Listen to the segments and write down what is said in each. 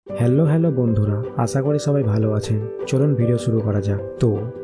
Hello hello বন্ধুরা, আশা করি সবাই ভালো আছেন। চলুন ভিডিও শুরু করা যাক।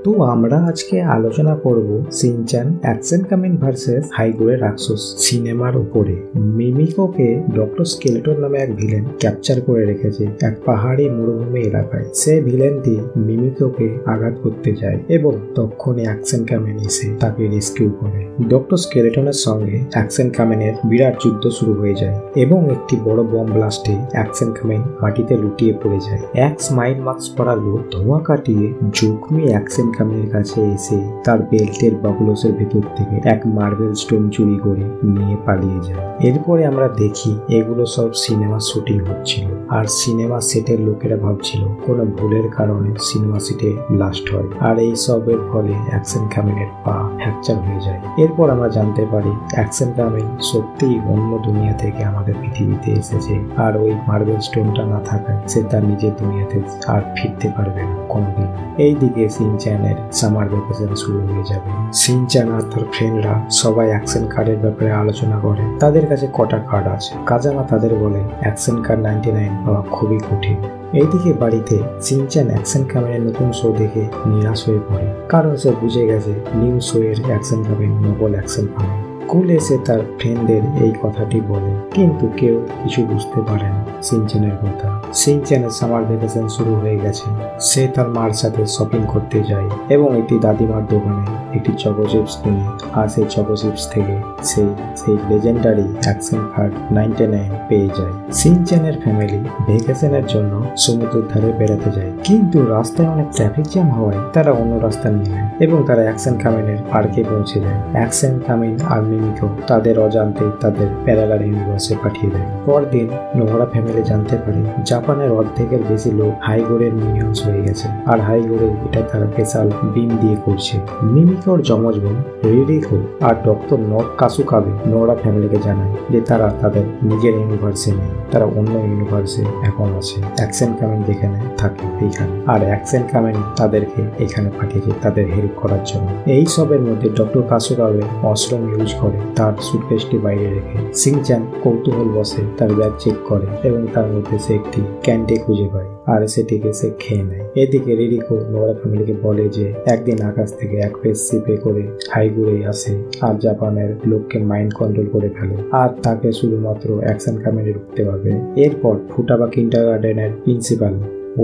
তো আমরা আজকে আলোচনা করব সিনচ্যান অ্যাকশন কামিন ভার্সেস হাইগোরে রাক্ষস সিনেমার উপরে। মিমিকোকে ডক্টর স্কেলেটন নামে এক ভিলেন ক্যাপচার করে রেখেছে এক পাহাড়ি মরুভূমি এলাকায়। সে ভিলেনটি মিমিকোকে আঘাত করতে যায় এবং তখনই অ্যাকশন কামিন এসে তাকে রেস্কিউ করে। ডক্টর স্কেলেটনের সঙ্গে অ্যাকশন কামিনের বিরাট যুদ্ধ শুরু হয়ে যায় এবং একটি বড় বম ব্লাস্টে অ্যাকশন কামিন মাটিতে লুটিয়ে পড়ে যায়। এক স্মাইল মাস্ক পরা লোক ধোঁয়া কাটিয়ে জখমি অ্যাকশন কামিনের কাছে এসে তার বেল্টের বাবুলসের ভেতর থেকে এক মার্বেল স্টোন চুরি করে নিয়ে পালিয়ে যায়। এরপরে আমরা দেখি এগুলো সব সিনেমা শুটিং হচ্ছিল, আর সিনেমা সেটের লোকেরা ভাবছিল কোনো ভুলের কারণে সিনেমা সেটে ব্লাস্ট হয়, আর এই সবের ফলে অ্যাকশন কামিনের পা ফ্র্যাকচার হয়ে যায়। এরপর আমরা জানতে পারি অ্যাকশন কামিন সত্যিই অন্য দুনিয়া থেকে আমাদের পৃথিবীতে এসেছে, আর ওই মার্বেল স্টোনটা না থাকায় সে তার নিজের দুনিয়াতে আর ফিরতে পারবে না কোনোদিন। এইদিকে সিনচ্যানের সামার ভ্যাকেশন শুরু হয়ে যাবে। সিনচ্যান আর তার ফ্রেন্ডরা সবাই অ্যাকশন কার্ডের ব্যাপারে আলোচনা করে। তাদের কাছে কটা কার্ড আছে। কাজামা তাদের বলে অ্যাকশন কার্ড 99 পাওয়া খুবই কঠিন। এইদিকে বাড়িতে সিনচ্যান অ্যাকশন কামিনের নতুন শো দেখে নিরাশ হয়ে পড়ে, কারণ সে বুঝে গেছে নিউ শো এর অ্যাকশন কামিন নোবেল অ্যাকশন পাবে। স্কুল এসে তার ফ্রেন্ডদের এই কথাটি বলে, কিন্তু কেউ কিছু বুঝতে পারে না সিনচ্যানের কথা। সিনচ্যানের সামার ভ্যাকেশন শুরু হয়ে গেছে। সে তার মার সাথে শপিং করতে যায় এবং একটি দাদিমার দোকানে একটি চকো চিপস কিনে, আর সেই চকো চিপস থেকে সেই লেজেন্ডারি অ্যাকশন কার্ড 99 পেয়ে যায়। সিনচ্যানের ফ্যামিলি ভ্যাকেশনের জন্য সমুদ্রের ধারে বেড়াতে যায়, কিন্তু রাস্তায় অনেক ট্রাফিক জ্যাম হওয়ায় তারা অন্য রাস্তা নিয়ে নেয় এবং তারা অ্যাকশন কামিনের পার্কে পৌঁছে যায়। অ্যাকশন কামিন আর মিমিকো তাদের অজান্তে তাদের প্যারালাল ইউনিভার্সে পাঠিয়ে দেয়। পরদিন নোহরা ফ্যামিলি জানতে পারে জাপানের অর্ধেকের বেশি লোক হাইগোরের মিনিয়ন্স হয়ে গেছে, আর হাইগোরে এটা তারা স্পেশাল বিম দিয়ে করছে। মিমিকোর যমজ বোন রিরিকো আর ডক্টর কাসুকাবে নোহরা ফ্যামিলিকে জানায় যে তারা তাদের নিজের ইউনিভার্সে নেই, তারা অন্য ইউনিভার্সে এখন আছে। অ্যাকশন কামিন যেখানে থাকে এইখানে, আর অ্যাকশন কামিন তাদেরকে এখানে পাঠিয়েছে তাদের হেল্প করার জন্য। এই সবের মধ্যে ডক্টর কাসুকাবে অশ্রম ইউজ করে তার সুটকেসটি বাইরে রেখে। সিনচ্যান কৌতূহল বসে তার ব্যাগ চেক করে এবং তার মধ্যে সে একটি ক্যান্ডি খুঁজে পায়, আর সেটিকে সে খেয়ে নেয়। এদিকে রিরিকো নোরা ফ্যামিলিকে বলে যে একদিন আকাশ থেকে এক পেস শিপে করে হাইগোরে আসে আর জাপানের লোককে মাইন্ড কন্ট্রোল করে ফেলে, আর তাকে শুধুমাত্র অ্যাকশন কামিনে ঢুকতে পারবে। এরপর ফুটাবা কিন্ডারগার্টেনের প্রিন্সিপাল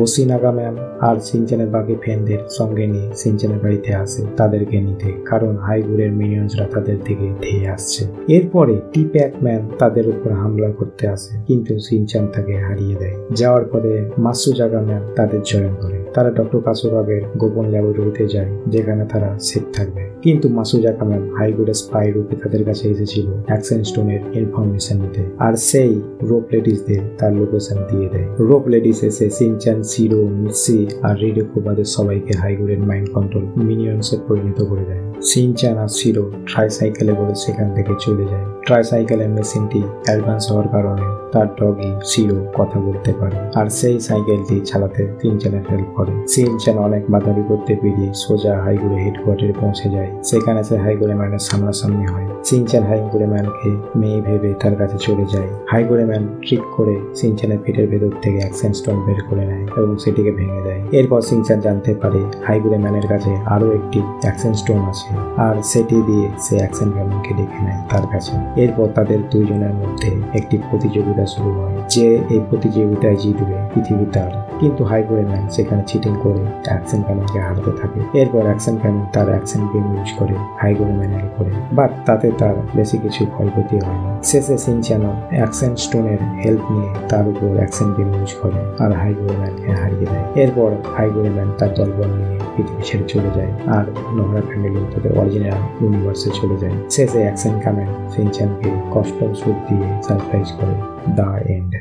ওশিনাগা ম্যাম আর সিনচ্যানের বাকি ফ্রেন্ডদের সঙ্গে নিয়ে সিনচ্যানের বাড়িতে আসে তাদেরকে নিতে, কারণ হাইগোরের মিনিয়ন্সরা তাদের দিকে ধেয়ে আসছে। এরপরে টি-প্যাক ম্যান তাদের উপর হামলা করতে আসে, কিন্তু সিনচ্যান তাকে হারিয়ে দেয়। যাওয়ার পরে মাসুজাগা ম্যাম তাদের জয়েন করে। তারা ডক্টর কাসুকাবের গোপন ল্যাবরেটরিতে যায়, যেখানে তারা সেফ থাকবে, কিন্তু মাসুজাগা ম্যাম হাইগোরের স্পাই রূপে তাদের কাছে এসেছিল অ্যাকশন স্টোনের ইনফরমেশন নিতে, আর সেই রোপ লেডিসদের তার লোকেশন দিয়ে দেয়। রোপ লেডিস এসে সিনচ্যান, শিরো, মিসি আর রিরিকো বাদে সবাইকে হাইগোরের মাইন্ড কন্ট্রোল মিনিয়ন্সে পরিণত করে দেয়। সিনচ্যান আর শিরো ট্রাইসাইকেলে করে সেখান থেকে চলে যায়। ট্রাইসাইকেলের মেশিনটি অ্যাডভান্স হওয়ার কারণে তার ডগি শিরো কথা বলতে পারে, আর সেই সাইকেলটি চালাতে সিনচ্যানের হেল্প করে। সিনচ্যান অনেক বাধা বিপত্তি পেরিয়ে সোজা হাইগোরে হেডকোয়ার্টারে পৌঁছে যায়। সেখানে সে হাইগোরে ম্যানের সামনাসামনি হয়। সিনচ্যান হাইগোরে ম্যানকে মেয়ে ভেবে তার কাছে চলে যায়। হাইগোরে ম্যান ট্রিক করে সিনচ্যানের পেটের ভেতর থেকে অ্যাকশন স্টোন বের করে নেয় এবং সেটিকে ভেঙে দেয়। এরপর সিনচ্যান জানতে পারে হাইগোরে ম্যানের কাছে আরো একটি অ্যাকশন স্টোন আছে, আর সেটি দিয়ে সে অ্যাকশন কামিনকে ডেকে নেয় তার কাছে। এরপর তাদের দুইজনের মধ্যে একটি প্রতিযোগিতা শুরু হয়, যে এই প্রতিযোগিতায় জিতবে পৃথিবী তার, কিন্তু হাইগোরে ম্যান সেখানে চিটিং করে অ্যাকশন কামিনকে হারাতে থাকে। এরপর অ্যাকশন কামিন তার অ্যাকশন বিম ইউজ করে হাইগোরে ম্যানের উপরে, বাট তাতে তার বেশি কিছু ক্ষয়ক্ষতি হয় না। শেষে সিনচ্যানও অ্যাকশন স্টোনের হেল্প নিয়ে তার উপর অ্যাকশন বিম ইউজ করে আর হাইগোরে ম্যানকে হারিয়ে দেয়। এরপর হাইগোরে ম্যান তার দলবল নিয়ে পৃথিবী ছেড়ে চলে যায়, আর নোহরা ফ্যামিলি তাদের অরিজিনাল ইউনিভার্সে চলে যায়। শেষে অ্যাকশন কামিন সিনচ্যানকে কস্টিউম স্যুট দিয়ে সারপ্রাইজ করে। The end.